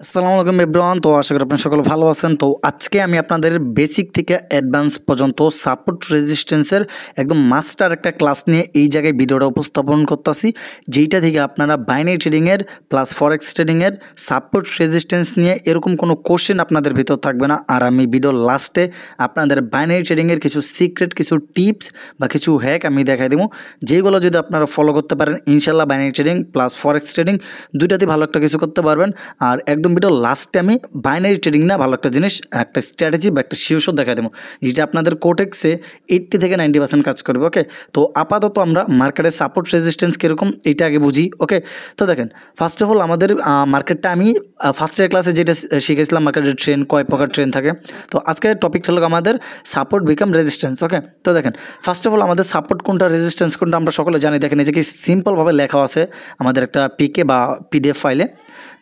আসসালামু আলাইকুম এভরিওয়ান। তো আশা করি আপনারা সকলে ভালো আছেন। তো আজকে আমি আপনাদের বেসিক থেকে অ্যাডভান্স পর্যন্ত সাপোর্ট রেজিস্ট্যান্সের একদম মাস্টার একটা ক্লাস নিয়ে এই জায়গায় ভিডিওটা উপস্থাপন করতেছি, যেইটা থেকে আপনারা বাইনারি ট্রেডিংয়ের প্লাস ফরেক্স ট্রেডিংয়ের সাপোর্ট রেজিস্ট্যান্স নিয়ে এরকম কোনো কোশ্চেন আপনাদের ভিতর থাকবে না। আর আমি ভিডিওর লাস্টে আপনাদের বাইনারি ট্রেডিংয়ের কিছু সিক্রেট, কিছু টিপস বা কিছু হ্যাক আমি দেখাই দেবো, যেগুলো যদি আপনারা ফলো করতে পারেন ইনশাল্লাহ binary trading plus forex trading দুইটাতেই ভালো একটা কিছু করতে পারবেন। আর একদম ভিডিও লাস্টে আমি বাইনারি ট্রেডিং না ভালো একটা জিনিস, একটা স্ট্র্যাটেজি বা একটা শিওর দেখা দেবো, যেটা আপনাদের কোটেক্সে 80 থেকে 90% কাজ করবে। ওকে, তো আপাতত আমরা মার্কেটের সাপোর্ট রেজিস্ট্যান্স কীরকম এইটা আগে বুঝি। ওকে, তো দেখেন ফার্স্ট অফ অল আমাদের মার্কেটটা আমি ফার্স্ট ইয়ার ক্লাসে যেটা শিখেছিলাম মার্কেটের ট্রেন্ড, কয় প্রকার ট্রেন্ড থাকে। তো আজকের টপিকটা হলো আমাদের সাপোর্ট বিকাম রেজিস্ট্যান্স। ওকে, তো দেখেন ফার্স্ট অফ অল আমাদের সাপোর্ট কোনটা, রেজিস্ট্যান্স কোনটা আমরা সকলে জানি। দেখেন এই যে কি সিম্পলভাবে লেখা আছে আমাদের একটা পিকে বা পিডিএফ ফাইলে,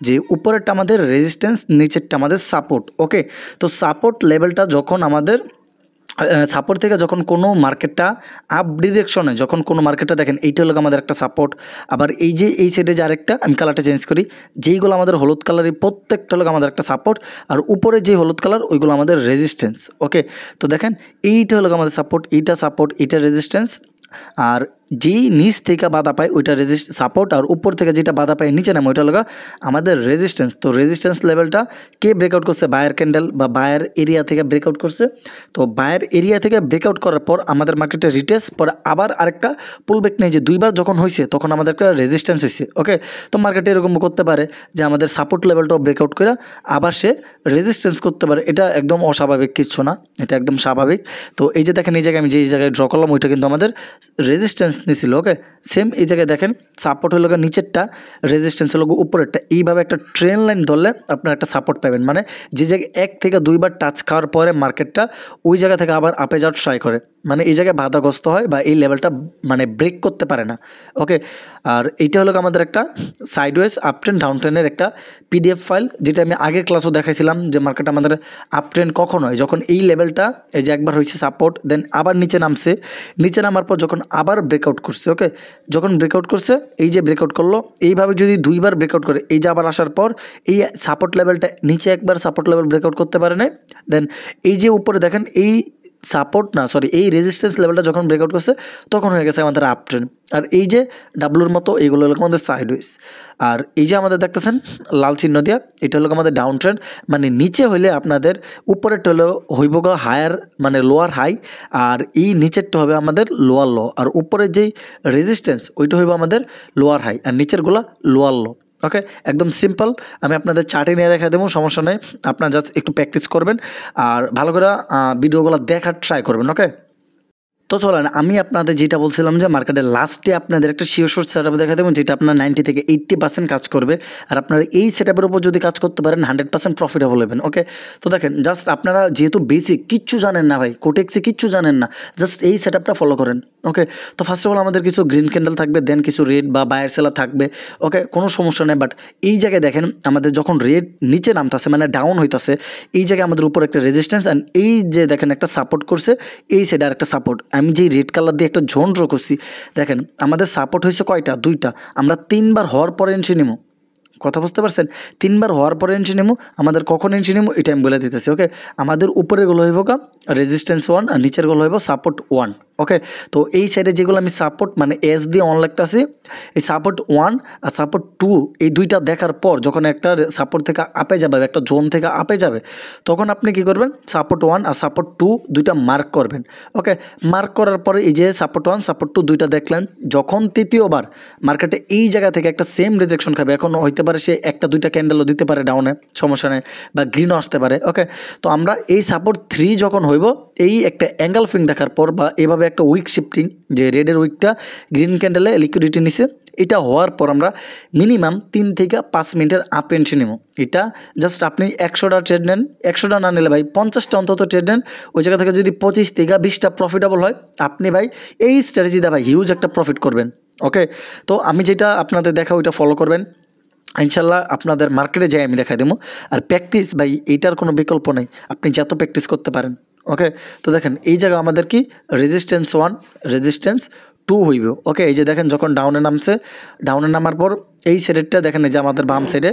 যে উপরেরটা আমাদের রেজিস্ট্যান্স, নিচেরটা আমাদের সাপোর্ট। ওকে, তো সাপোর্ট লেভেলটা যখন আমাদের সাপোর্ট থেকে যখন কোনো মার্কেটটা আপ ডিরেকশনে, যখন কোনো মার্কেটটা দেখেন এইটা হলো আমাদের একটা সাপোর্ট। আবার এই যে এই সাইডে যে আরেকটা, আমি কালারটা চেঞ্জ করি, যেইগুলো আমাদের হলুদ কালারের প্রত্যেকটা হলো আমাদের একটা সাপোর্ট, আর উপরে যে হলুদ কালার ওইগুলো আমাদের রেজিস্ট্যান্স। ওকে, তো দেখেন এইটা হলো আমাদের সাপোর্ট, এইটা সাপোর্ট, এইটা রেজিস্ট্যান্স। আর যেই নিচ থেকে বাধা পায় ওইটা সাপোর্ট, আর উপর থেকে যেটা বাধা পায় নিচে নামে ওইটা লাগা আমাদের রেজিস্ট্যান্স। তো রেজিস্ট্যান্স লেভেলটা কে ব্রেকআউট করছে, বায়ার ক্যান্ডেল বা বায়ার এরিয়া থেকে ব্রেকআউট করছে। তো বায়ার এরিয়া থেকে ব্রেকআউট করার পর আমাদের মার্কেটে রিটেস্ট, পরে আবার আরেকটা পুলব্যাক নেই, যে দুইবার যখন হয়েছে তখন আমাদের একটা রেজিস্ট্যান্স হয়েছে। ওকে, তো মার্কেটে এরকম করতে পারে যে আমাদের সাপোর্ট লেভেলটাও ব্রেকআউট করে আবার সে রেজিস্ট্যান্স করতে পারে। এটা একদম অস্বাভাবিক কিছু না, এটা একদম স্বাভাবিক। তো এই যে দেখেন এই জায়গায় আমি যে জায়গায় ড্র করলাম ওইটা কিন্তু আমাদের রেজিস্ট্যান্স নিয়েছিল। ওকে, সেম এই জায়গায় দেখেন সাপোর্ট হলো নিচেরটা, রেজিস্ট্যান্স হলো উপরেরটা। এইভাবে একটা ট্রেন লাইন ধরলে আপনার একটা সাপোর্ট পাবেন, মানে যে জায়গায় এক থেকে দুইবার টাচ খাওয়ার পরে মার্কেটটা ওই জায়গা থেকে আবার আপে যাওয়ার ট্রাই করে, মানে এই জায়গায় বাধাগ্রস্ত হয় বা এই লেভেলটা মানে ব্রেক করতে পারে না। ওকে, আর এইটা হলো আমাদের একটা সাইডওয়েজ আপ ট্রেন্ড ডাউন ট্রেন্ডের একটা পিডিএফ ফাইল, যেটা আমি আগের ক্লাসও দেখাইছিলাম যে মার্কেট আমাদের আপ ট্রেন্ড কখন হয়, যখন এই লেভেলটা এই যে একবার হয়েছে সাপোর্ট, দেন আবার নিচে নামছে, নিচে নামার পর যখন আবার ব্রেকআউট করছে। ওকে, যখন ব্রেকআউট করছে এই যে ব্রেকআউট করলো, এইভাবে যদি দুইবার ব্রেকআউট করে এই যে আবার আসার পর এই সাপোর্ট লেভেলটা নিচে একবার সাপোর্ট লেভেল ব্রেকআউট করতে পারে না, দেন এই যে উপরে দেখেন এই সাপোর্ট না সরি এই রেজিস্ট্যান্স লেভেলটা যখন ব্রেকআউট করছে তখন হয়ে গেছে আমাদের আপ ট্রেন্ড। আর এই যে ডাব্লুর মতো এইগুলো হলো আমাদের সাইডওয়েজ। আর এই যে আমাদের দেখতেছেন লাল চিহ্ন দিয়া, এটা হলো আমাদের ডাউন ট্রেন্ড, মানে নিচে হইলে আপনাদের উপরেরটা হলো হইব হায়ার মানে লোয়ার হাই, আর এই নিচেরটা হবে আমাদের লোয়ার লো, আর উপরের যেই রেজিস্ট্যান্স ওইটা হইব আমাদের লোয়ার হাই, আর নিচেরগুলো লোয়ার লো। ওকে, একদম সিম্পল, আমি আপনাদের চার্টে নিয়ে দেখা দেবো, সমস্যা নেই। আপনারা জাস্ট একটু প্র্যাকটিস করবেন আর ভালো করে ভিডিওগুলো দেখার ট্রাই করবেন। ওকে, তো চলেন আমি আপনাদের যেটা বলছিলাম যে মার্কেটের লাস্টে আপনাদের একটা শিওর সেট আপ দেখা দেবেন, যেটা আপনার 90 থেকে 80% কাজ করবে। আর আপনারা এই সেট আপের উপর যদি কাজ করতে পারেন 100% প্রফিটেবল হবেন। ওকে, তো দেখেন জাস্ট আপনারা যেহেতু বেসিক কিচ্ছু জানেন না ভাই, কোটেক্সে কিচ্ছু জানেন না, জাস্ট এই সেট আপটা ফলো করেন। ওকে, তো ফার্স্ট অফ অল আমাদের কিছু গ্রিন ক্যান্ডেল থাকবে, দেন কিছু রেড বা বায়ার সেলার থাকবে। ওকে, কোনো সমস্যা নেই, বাট এই জায়গায় দেখেন আমাদের যখন রেড নিচে নামতেছে মানে ডাউন হইতেছে, এই জায়গায় আমাদের উপর একটা রেজিস্ট্যান্স, অ্যান্ড এই যে দেখেন একটা সাপোর্ট করছে, এই সাইডে আর একটা সাপোর্ট। আমি যেই রেড কালার দিয়ে একটা জোন ড্র করছি, দেখেন আমাদের সাপোর্ট হয়েছে কয়টা, দুইটা। আমরা 3বার হওয়ার পরে এন্ট্রি নেবো, কথা বুঝতে পারছেন? 3বার হওয়ার পরে এন্ট্রি নেবো, আমাদের কখন এন্ট্রি নেবো এটা আমি বলে দিতেছি। ওকে, আমাদের উপরে গুলো হইব রেজিস্ট্যান্স 1 আর নিচের গুলো হইব সাপোর্ট 1। ওকে, তো এই সাইডে যেগুলো আমি সাপোর্ট মানে এস দিয়ে অন লাগতেছি, এই সাপোর্ট 1 আর সাপোর্ট 2 এই দুইটা দেখার পর যখন একটা সাপোর্ট থেকে আপে যাবে, একটা জোন থেকে আপে যাবে, তখন আপনি কি করবেন, সাপোর্ট 1 আর সাপোর্ট 2 দুইটা মার্ক করবেন। ওকে, মার্ক করার পরে এই যে সাপোর্ট 1 সাপোর্ট 2 দুইটা দেখলেন, যখন তৃতীয়বার মার্কেটে এই জায়গা থেকে একটা সেম রিজেকশন খাবে, এখন হইতে পারে সে একটা দুইটা ক্যান্ডেলও দিতে পারে ডাউনে, সমস্যা নেই, বা গ্রিনও আসতে পারে। ওকে, তো আমরা এই সাপোর্ট 3 যখন হইব, এই একটা অ্যাঙ্গেলফিং দেখার পর বা এভাবে একটা উইক শিফটিং, যে রেডের উইকটা গ্রিন ক্যান্ডেলে লিকুইডিটি নিছে, এটা হওয়ার পর আমরা মিনিমাম 3 থেকে 5 মিনিটের আপ এন্ট্রি নেব। এটা জাস্ট আপনি 100টা ট্রেড নেন, 100টা না নিলে ভাই 50টা অন্তত ট্রেড নেন, ওই জায়গা থেকে যদি 25 থেকে 20টা প্রফিটেবল হয়, আপনি ভাই এই স্ট্র্যাটেজি দিয়ে ভাই হিউজ একটা প্রফিট করবেন। ওকে, তো আমি যেটা আপনাদের দেখা ওইটা ফলো করবেন, ইনশাল্লাহ আপনাদের মার্কেটে যাই আমি দেখাই দেবো। আর প্র্যাকটিস ভাই এইটার কোনো বিকল্প নেই, আপনি যত প্র্যাকটিস করতে পারেন। ওকে, তো দেখেন এই জায়গা আমাদের কি রেজিস্ট্যান্স 1 রেজিস্ট্যান্স 2 হইব। ওকে, এই যে দেখেন যখন ডাউনে নামছে, ডাউনে নামার পর এই সাইডেরটা দেখেন, এই যে আমাদের বাম সাইডে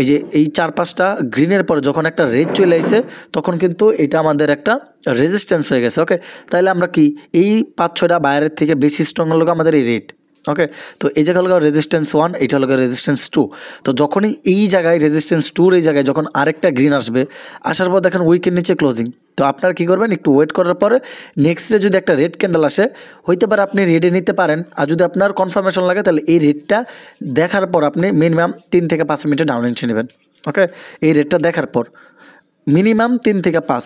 এই যে এই 4-5টা গ্রিনের পরে যখন একটা রেড চলে আসে তখন কিন্তু এটা আমাদের একটা রেজিস্ট্যান্স হয়ে গেছে। ওকে, তাহলে আমরা কি এই 5-6টা বাইরের থেকে বেশি স্ট্রং হলো আমাদের এই রেড। ওকে, তো এই জায়গা হলো রেজিস্ট্যান্স 1, এটা হলো রেজিস্ট্যান্স 2। তো যখনই এই জায়গায় রেজিস্ট্যান্স 2-র এই জায়গায় যখন আরেকটা গ্রিন আসবে, আসার পর দেখেন উইকের নিচে ক্লোজিং। তো আপনারা কী করবেন, একটু ওয়েট করার পরে নেক্সট ডে যদি একটা রেড ক্যান্ডেল আসে, হইতে পারে আপনি রেডে নিতে পারেন। আর যদি আপনার কনফার্মেশন লাগে তাহলে এই রেডটা দেখার পর আপনি মিনিমাম 3 থেকে 5 মিনিটে ডাউন এন্ট্রি নেবেন। ওকে, এই রেডটা দেখার পর মিনিমাম 3 থেকে 5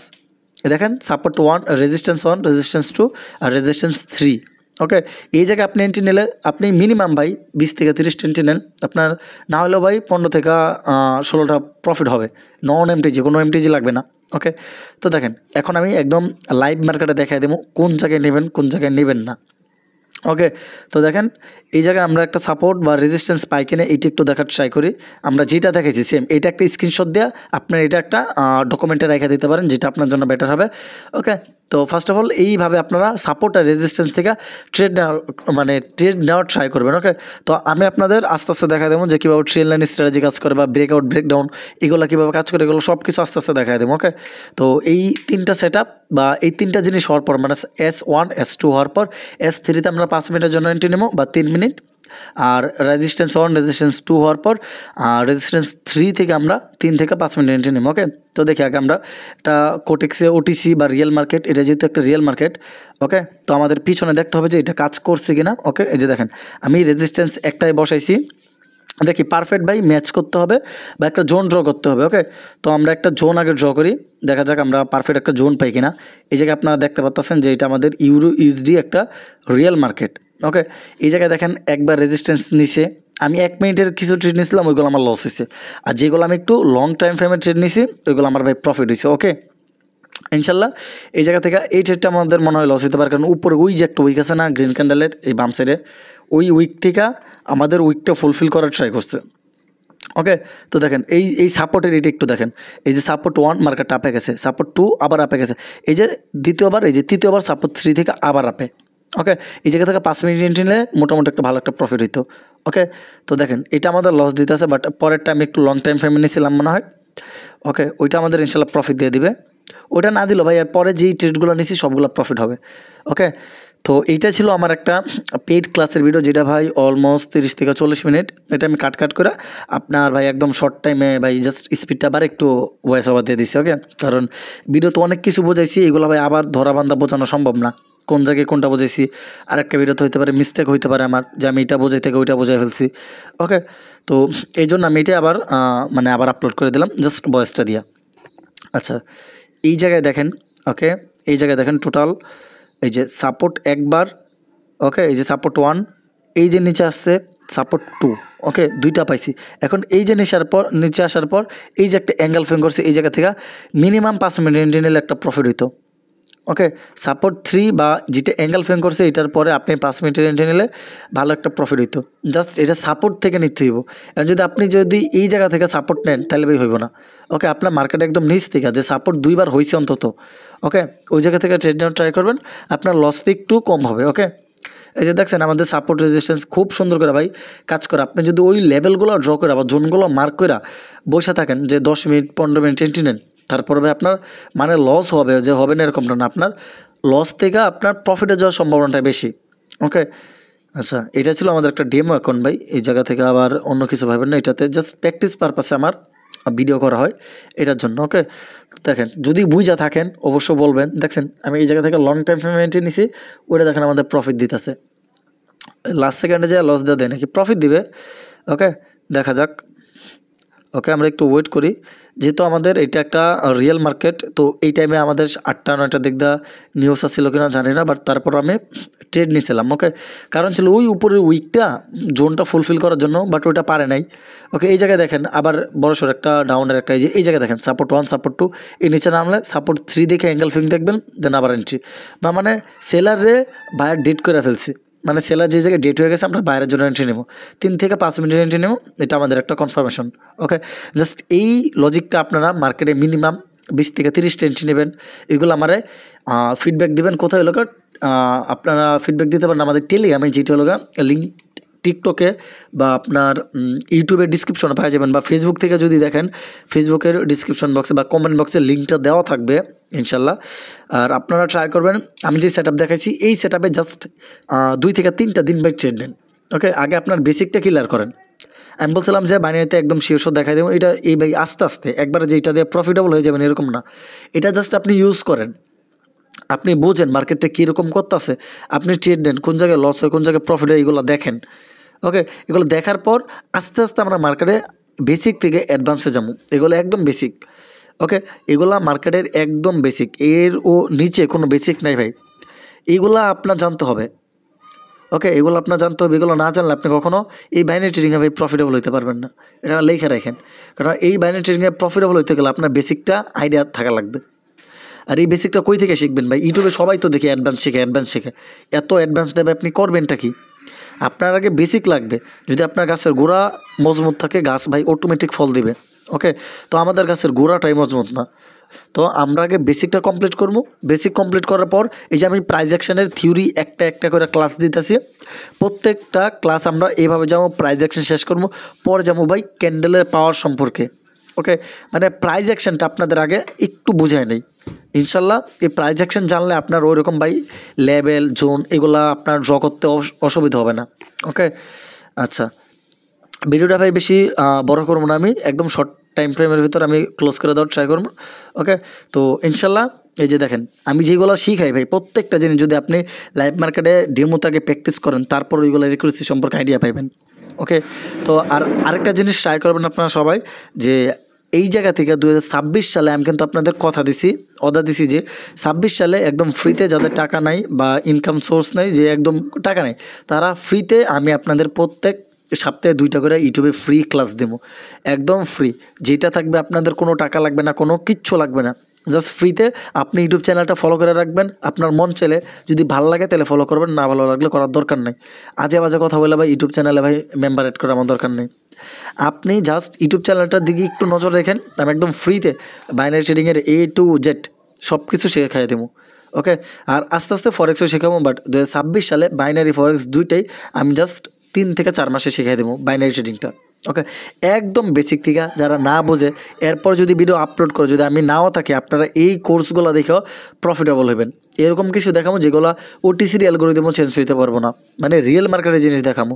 দেখেন সাপোর্ট 1, রেজিস্ট্যান্স 1, রেজিস্ট্যান্স 2 আর রেজিস্ট্যান্স 3। ওকে, এই জায়গায় আপনি এন্ট্রি নিলে আপনি মিনিমাম ভাই 20 থেকে 30 এন্ট্রি নেন, আপনার না হলেও ভাই 15 থেকে 16টা প্রফিট হবে। নন এমটিজি, কোনো এমটিজি লাগবে না। ওকে, তো দেখেন এখন আমি একদম লাইভ মার্কেটে দেখাই দেবো কোন জায়গায় নেবেন কোন জায়গায় নেবেন না। ওকে, তো দেখেন এই জায়গায় আমরা একটা সাপোর্ট বা রেজিস্ট্যান্স পাই কিনা এইটা একটু দেখার ট্রাই করি। আমরা যেটা দেখেছি সেম এটা একটা স্ক্রিনশট দেওয়া, আপনার এটা একটা ডকুমেন্টে রেখে দিতে পারেন, যেটা আপনার জন্য বেটার হবে। ওকে, তো ফার্স্ট অফ অল এইভাবে আপনারা সাপোর্ট আর রেজিস্ট্যান্স থেকে ট্রেড নেওয়ার ট্রাই করবেন। ওকে, তো আমি আপনাদের আস্তে আস্তে দেখা দেবো যে কীভাবে ট্রেড লাইন স্ট্র্যাটেজি কাজ করে বা ব্রেকআউট ব্রেকডাউন এগুলো কীভাবে কাজ করে, এগুলো সব কিছু আস্তে আস্তে দেখা দেবো। ওকে, তো এই 3টা সেট আপ বা এই 3টা জিনিস হওয়ার পর মানে S1 S2 হওয়ার পর S3তে আমরা 5 মিনিটের জন্য এন্ট্রি নেবো বা 3 মিনিট। আর রেজিস্ট্যান্স 1 রেজিস্ট্যান্স 2 হওয়ার পর রেজিস্ট্যান্স 3 থেকে আমরা 3 থেকে 5 মিনিট এন্ট্রি নেবো। ওকে, তো দেখি আগে আমরা এটা কোটেক্সে ওটিসি বা রিয়েল মার্কেট, এটা যেহেতু একটা রিয়েল মার্কেট। ওকে, তো আমাদের পিছনে দেখতে হবে যে এটা কাজ করছে কিনা। ওকে, এই যে দেখেন আমি রেজিস্ট্যান্স একটাই বসাইছি, দেখি পারফেক্ট ভাই ম্যাচ করতে হবে বা একটা জোন ড্র করতে হবে। ওকে, তো আমরা একটা জোন আগে ড্র করি, দেখা যাক আমরা পারফেক্ট একটা জোন পাই কিনা। এই জায়গায় আপনারা দেখতে পাচ্ছেন যে এটা আমাদের ইউরো ইউএসডি একটা রিয়েল মার্কেট। ওকে, এই জায়গায় দেখেন একবার রেজিস্ট্যান্স নিছে, আমি 1 মিনিটের কিছু ট্রেড নিয়েছিলাম, ওইগুলো আমার লস হয়েছে। আর যেগুলো আমি একটু লং টাইম ফ্রেমের ট্রেড নিয়েছি ওইগুলো আমার ভাই প্রফিট হয়েছে। ওকে, ইনশাল্লাহ এই জায়গা থেকে এই ট্রেডটা আমাদের মনে হয় লস হতে পারে, কারণ উপরে ওই যে একটা উইক আছে না গ্রিন ক্যান্ডেলের এই বাম সাইডে, ওই উইক থেকে আমাদের উইকটা ফুলফিল করার ট্রাই করছে। ওকে, তো দেখেন এই সাপোর্টের এটা একটু দেখেন, এই যে সাপোর্ট 1 মার্কেট আপে গেছে, সাপোর্ট 2 আবার আপে গেছে, এই যে দ্বিতীয়বার, এই যে তৃতীয়বার সাপোর্ট 3 থেকে আবার আপে। ওকে, এই জায়গা থেকে 5 মিনিট এন্ট্রি নিলে মোটামুটি একটা ভালো একটা প্রফিট হইতো। ওকে, তো দেখেন এটা আমাদের লস দিতেছে, বাট পরেরটা আমি একটু লং টাইম ফ্রেমে নিয়েছিলাম মনে হয়। ওকে, ওইটা আমাদের ইনশাল্লাহ প্রফিট দিয়ে দিবে। ওটা না দিল ভাই, আর পরে যেই ট্রেডগুলো নিয়েছি সবগুলো প্রফিট হবে। ওকে, তো এইটা ছিল আমার একটা পেইড ক্লাসের ভিডিও, যেটা ভাই অলমোস্ট 30 থেকে 40 মিনিট। এটা আমি কাট করে আপনার ভাই একদম শর্ট টাইমে ভাই জাস্ট স্পিডটা আবার একটু ভয়েস ওভার দিয়ে দিচ্ছি। ওকে, কারণ ভিডিও তো অনেক কিছু বোঝাইছি, এগুলো ভাই আবার ধরাবান্ধা বোঝানো সম্ভব না, কোন জায়গায় কোনটা বোঝাইছি। আর একটা ভিডিওতে হইতে পারে মিস্টেক হইতে পারে আমার, যে আমি এটা বোঝাই থেকে ওইটা বোঝাই ফেলছি। ওকে, তো এই জন্য আমি এটা আবার আবার আপলোড করে দিলাম জাস্ট ভয়েসটা দিয়া। আচ্ছা, এই জায়গায় দেখেন। ওকে, এই জায়গায় দেখেন টোটাল এই যে সাপোর্ট একবার। ওকে, এই যে সাপোর্ট 1, এই যে নিচে আসছে সাপোর্ট 2। ওকে, দুইটা পাইছি। এখন এই যে নিচে আসার পর এই যে একটা অ্যাঙ্গেল ফেং করছে, এই জায়গা থেকে মিনিমাম 5 মিনিট নিলে একটা প্রফিট হইতো। ওকে, সাপোর্ট 3 বা যেটা অ্যাঙ্গেল ফেং করছে এটার পরে আপনি 5 মিনিটের এন্ট্রি নিলে ভালো একটা প্রফিট হইতো। জাস্ট এটা সাপোর্ট থেকে নিতে হইব। আর যদি এই জায়গা থেকে সাপোর্ট নেন তাহলে ভাই হইব না। ওকে, আপনার মার্কেট একদম নিচ থেকে যে সাপোর্ট 2বার হয়েছে অন্তত। ওকে, ওই জায়গা থেকে ট্রেড নেওয়ার ট্রাই করবেন, আপনার লসটা একটু কম হবে। ওকে, এই যে দেখছেন আমাদের সাপোর্ট রেজিস্ট্যান্স খুব সুন্দর করে ভাই কাজ করে। আপনি যদি ওই লেভেলগুলো ড্র করে বা জোনগুলো মার্ক করে বসে থাকেন যে 10 মিনিট 15 মিনিট এন্ট্রি নেন, তারপরে ভাই আপনার মানে লস হবে যে হবে না এরকমটা না, আপনার লস থেকে আপনার প্রফিটে যাওয়ার সম্ভাবনাটা বেশি। ওকে, আচ্ছা, এটা ছিল আমাদের একটা ডেমো অ্যাকাউন্ট ভাই, এই জায়গা থেকে আবার অন্য কিছু ভাবেন না, এটাতে জাস্ট প্র্যাকটিস পারপাসে আমার ভিডিও করা হয় এটার জন্য। ওকে, দেখেন যদি বুঝা থাকেন অবশ্য বলবেন। দেখছেন আমি এই জায়গা থেকে লং টাইম ফ্রেম এন্ট্রি নিছি, ওইটা দেখেন আমাদের প্রফিট দিতেছে। লাস্ট সেকেন্ডে যে লস দেওয়া দেয় নাকি প্রফিট দিবে। ওকে, দেখা যাক। ওকে, আমরা একটু ওয়েট করি, যেহেতু আমাদের এটা একটা রিয়েল মার্কেট। তো এই টাইমে আমাদের 8টা 9টা দিক দা নিউজ আসছিল কিনা জানি না, বাট তারপর আমি ট্রেড নিয়েছিলাম। ওকে, কারণ ছিল ওই উপরের উইকটা জোনটা ফুলফিল করার জন্য, বাট ওইটা পারে নাই। ওকে, এই জায়গায় দেখেন আবার বড়সড় একটা ডাউনের একটা এই জায়গায় দেখেন সাপোর্ট 1 সাপোর্ট 2, এই নিচে নামলে সাপোর্ট 3 দেখে অ্যাঙ্গেল ফিং দেখবেন, দেন আবার এন্ট্রি। মানে সেলারে বায়ার ডেট করে ফেলছি, মানে সেলার যে জায়গায় ডেট হয়ে গেছে আমরা বাইরের জন্য এন্ট্রি নেব, 3 থেকে 5 মিনিটের এন্ট্রি নেব, এটা আমাদের একটা কনফার্মেশন। ওকে, জাস্ট এই লজিকটা আপনারা মার্কেটে মিনিমাম 20 থেকে 30টা এন্ট্রি নেবেন। এগুলো আমারে ফিডব্যাক দেবেন কোথায় হলো, আপনারা ফিডব্যাক দিতে পারেন আমাদের টেলিগ্রামে, যেটা হলো লিঙ্ক টিকটকে বা আপনার ইউটিউবের ডিসক্রিপশনে পাওয়া যাবেন, বা ফেসবুক থেকে যদি দেখেন ফেসবুকের ডিসক্রিপশন বক্সে বা কমেন্ট বক্সে লিঙ্কটা দেওয়া থাকবে ইনশাল্লাহ। আর আপনারা ট্রাই করবেন, আমি যে সেট আপ দেখাইছি এই সেট আপে জাস্ট 2 থেকে 3টা দিন বাই ট্রেড নেন। ওকে, আগে আপনার বেসিকটা ক্লিয়ার করেন। আমি বলছিলাম যে বাইনারিতে একদম শিওর দেখাই দেবো, এটা এই ভাই আস্তে আস্তে একবারে যে এটা দিয়ে প্রফিটেবল হয়ে যাবেন এরকম না, এটা জাস্ট আপনি ইউজ করেন, আপনি বোঝেন মার্কেটটা কীরকম করতেছে, আপনি ট্রেড নেন, কোন জায়গায় লস হয় কোন জায়গায় প্রফিট হয় এগুলো দেখেন। ওকে, এগুলো দেখার পর আস্তে আস্তে আমরা মার্কেটে বেসিক থেকে অ্যাডভান্সে যাবো, এগুলো একদম বেসিক। ওকে, এগুলা মার্কেটের একদম বেসিক, এর ও নিচে কোনো বেসিক নাই ভাই, এইগুলা আপনার জানতে হবে। ওকে, এগুলো আপনার জানতে হবে, এগুলো না জানলে আপনি কখনও এই বাইনারি ট্রেডিংয়ে ভাই প্রফিটেবল হতে পারবেন না, এটা লেখা রাখেন। কারণ এই বাইনারি ট্রেডিংয়ে প্রফিটেবল হতে গেলে আপনার বেসিকটা আইডিয়া থাকা লাগবে। আর এই বেসিকটা কই থেকে শিখবেন ভাই? ইউটিউবে সবাই তো দেখি অ্যাডভান্স শেখে, এত অ্যাডভান্স দেবে, আপনি করবেনটা কি? আপনার আগে বেসিক লাগবে। যদি আপনার গাছের গোড়া মজবুত থাকে, গাছ ভাই অটোমেটিক ফল দিবে। ওকে, তো আমাদের গাছের গোড়াটাই মজবুত না, তো আমরা আগে বেসিকটা কমপ্লিট করবো। বেসিক কমপ্লিট করার পর এই যে আমি প্রাইজ অ্যাকশনের থিওরি একটা একটা করে ক্লাস দিতেছি, প্রত্যেকটা ক্লাস আমরা এইভাবে যাবো, প্রাইজ অ্যাকশন শেষ করবো, পরে যাবো ভাই ক্যান্ডেলের পাওয়ার সম্পর্কে। ওকে, মানে প্রাইজ অ্যাকশনটা আপনাদের আগে একটু বোঝায় নেই, ইনশাল্লাহ এই প্রাইজ অ্যাকশন জানলে আপনার ওই রকম ভাই লেভেল জোন এগুলা আপনার ড্র করতে অসুবিধা হবে না। ওকে, আচ্ছা, ভিডিওটা ভাই বেশি বড় করবো না, আমি একদম শর্ট টাইম ফ্রেমের ভিতর আমি ক্লোজ করে দেওয়ার ট্রাই করবো। ওকে, তো ইনশাল্লাহ এই যে দেখেন আমি যেগুলো শিখাই ভাই প্রত্যেকটা জিনিস যদি আপনি লাইভ মার্কেটে ডেমোটাকে প্র্যাকটিস করেন, তারপর ওইগুলো রিক্রুসি সম্পর্কে আইডিয়া পাইবেন। ওকে, তো আরেকটা জিনিস ট্রাই করবেন আপনারা সবাই, যে এই জায়গা থেকে 2026 সালে আমি কিন্তু আপনাদের কথা দিছি, অর্ডার দিছি যে 26 সালে একদম ফ্রিতে, যাদের টাকা নাই বা ইনকাম সোর্স নাই, যে একদম টাকা নাই, তারা ফ্রিতে আমি আপনাদের প্রত্যেক সপ্তাহে 2টা করে ইউটিউবে ফ্রি ক্লাস দেবো, একদম ফ্রি, যেটা থাকবে আপনাদের কোনো টাকা লাগবে না, কোনো কিচ্ছু লাগবে না, জাস্ট ফ্রিতে। আপনি ইউটিউব চ্যানেলটা ফলো করে রাখবেন, আপনার মন চাইলে যদি ভালো লাগে তাহলে ফলো করবেন, না ভালো লাগলে করার দরকার নেই। আজে বাজে কথা বলে ভাই ইউটিউব চ্যানেলে ভাই মেম্বার অ্যাড করা আমার দরকার নেই। আপনি জাস্ট ইউটিউব চ্যানেলটার দিকে একটু নজর রেখেন, আমি একদম ফ্রিতে বাইনারি ট্রেডিংয়ের A to Z সব কিছু শেখাই দেবো। ওকে, আর আস্তে আস্তে ফরেক্সও শেখাবো, বাট 2026 সালে বাইনারি ফরেক্স দুইটাই আমি জাস্ট 3 থেকে 4 মাসে শিখাই দেবো বাইনারি ট্রেডিংটা। ওকে, একদম বেসিক থেকে, যারা না বোঝে এরপর যদি ভিডিও আপলোড করে যদি আমি নাও থাকি, আপনারা এই কোর্সগুলো দেখেও প্রফিটেবল হবেন। এরকম কিছু দেখাবো যেগুলো ওটিসির অ্যালগরিদমও চেঞ্জ হইতে পারবো না, মানে রিয়েল মার্কেটের জিনিস দেখাবো,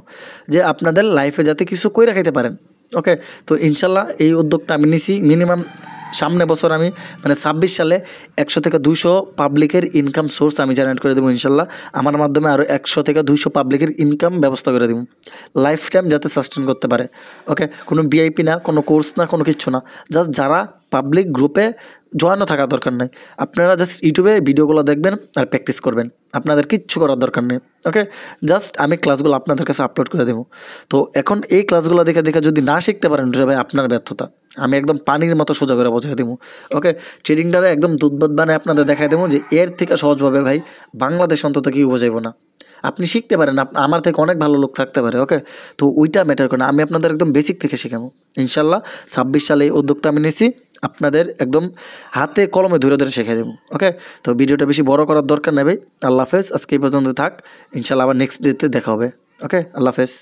যে আপনাদের লাইফে যাতে কিছু করে রাখাইতে পারেন। ওকে, তো ইনশাল্লাহ এই উদ্যোগটা আমি নিছি, মিনিমাম সামনে বছর আমি মানে 26 সালে 100 থেকে 200 পাবলিকের ইনকাম সোর্স আমি জেনারেট করে দেবো ইনশাল্লাহ। আমার মাধ্যমে আরও 100 থেকে 200 পাবলিকের ইনকাম ব্যবস্থা করে দেবো, লাইফ টাইম যাতে সাস্টেন করতে পারে। ওকে, কোনো ভিআইপি না, কোনো কোর্স না, কোনো কিচ্ছু না, জাস্ট যারা পাবলিক গ্রুপে জয়েনও থাকার দরকার নেই, আপনারা জাস্ট ইউটিউবে ভিডিওগুলো দেখবেন আর প্র্যাকটিস করবেন, আপনাদের কিচ্ছু করার দরকার নেই। ওকে, জাস্ট আমি ক্লাসগুলো আপনাদের কাছে আপলোড করে দেবো। তো এখন এই ক্লাসগুলো দেখে দেখে যদি না শিখতে পারেন ভাই আপনার ব্যর্থতা, আমি একদম পানির মতো সোজা করে বোঝাই দেবো। ওকে, ট্রেডিংটারে একদম দুধবাদ বানায় আপনাদের দেখাই দেবো, যে এর থেকে সহজভাবে ভাই বাংলাদেশ অন্তত কেউ বোঝাইব না। আপনি শিখতে পারেন, আমার থেকে অনেক ভালো লোক থাকতে পারে। ওকে, তো ওইটা ম্যাটার করে না, আমি আপনাদের একদম বেসিক থেকে শেখাবো ইনশাল্লাহ। 26 সালে এই উদ্যোগটা আমি নিয়েছি, আপনাদের একদম হাতে কলমে ধরে ধরে শেখাই দেবো। ওকে, তো ভিডিওটা বেশি বড় করার দরকার নেই ভাই। আল্লাহ হাফেজ, আজকে এই পর্যন্ত থাক, ইনশাল্লাহ আবার নেক্সট ডেতে দেখা হবে। ওকে, আল্লাহ হাফেজ।